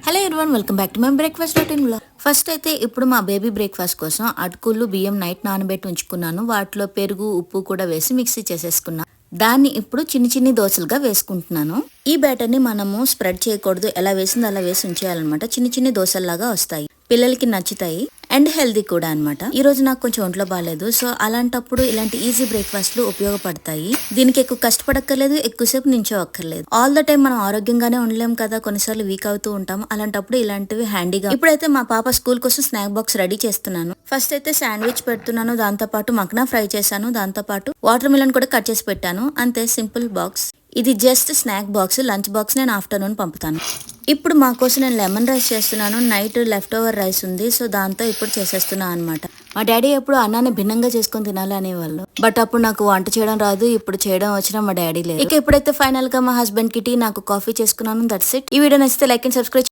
Hello everyone, welcome back to my breakfast routine vlog. First అయితే ఇప్పుడు మా baby breakfast కోసం అటుకులు బియ్యం నైట్ నానబెట్టి ఉంచుకున్నాను. వాటిలో పెరుగు ఉప్పు కూడా వేసి మిక్సీ చేసేసుకున్నాను. దాన్ని ఇప్పుడు చిన్ని చిన్ని దోశలుగా వేసుకుంటున్నాను. ఈ బ్యాటర్ ని మనము స్ప్రెడ్ చేయకూడదు, ఎలా వేసింది అలా వేసి ఉంచేయాలన్నమాట. చిన్ని చిన్ని దోశల్లాగా వస్తాయి, పిల్లలకి నచ్చుతాయి అండ్ హెల్దీ కూడా అనమాట. ఈ రోజు నాకు కొంచెం ఒంట్లో బాగాలేదు, సో అలాంటప్పుడు ఇలాంటి ఈజీ బ్రేక్ఫాస్ట్లు ఉపయోగపడతాయి. దీనికి ఎక్కువ కష్టపడక్కర్లేదు, ఎక్కువసేపు నించోక్కర్లేదు. ఆల్ ద టైం మనం ఆరోగ్యంగానే ఉండలేం కదా, కొన్నిసార్లు వీక్ అవుతూ ఉంటాం. అలాంటప్పుడు ఇలాంటివి హ్యాండీగా. ఇప్పుడైతే మా పాప స్కూల్ కోసం స్నాక్ బాక్స్ రెడీ చేస్తున్నాను. ఫస్ట్ అయితే శాండ్విచ్ పెడుతున్నాను, దాంతో పాటు మక్నా ఫ్రై చేశాను, దాంతో పాటు వాటర్ మిలన్ కూడా కట్ చేసి పెట్టాను. అంతే, సింపుల్ బాక్స్. ఇది just snack box. Lunch box నేను ఆఫ్టర్నూన్ పంపుతాను. ఇప్పుడు మా కోసం నేను లెమన్ రైస్ చేస్తున్నాను. నైట్ లెఫ్ట్ ఓవర్ రైస్ ఉంది, సో దాంతో ఇప్పుడు చేసేస్తున్నాను అనమాట. మా డాడీ ఎప్పుడు అన్నాన్ని భిన్నంగా చేసుకొని తినాలి అనేవాళ్ళు, బట్ అప్పుడు నాకు వంట చేయడం రాదు. ఇప్పుడు చేయడం వచ్చినా మా డాడీ లేదు. ఇక ఇప్పుడైతే ఫైనల్ గా మా హస్బెండ్ కి టీ, నాకు కాఫీ చేసుకున్నాను. That's it. ఈ వీడియో నచ్చితే లైక్ అండ్ సబ్స్క్రైబ్.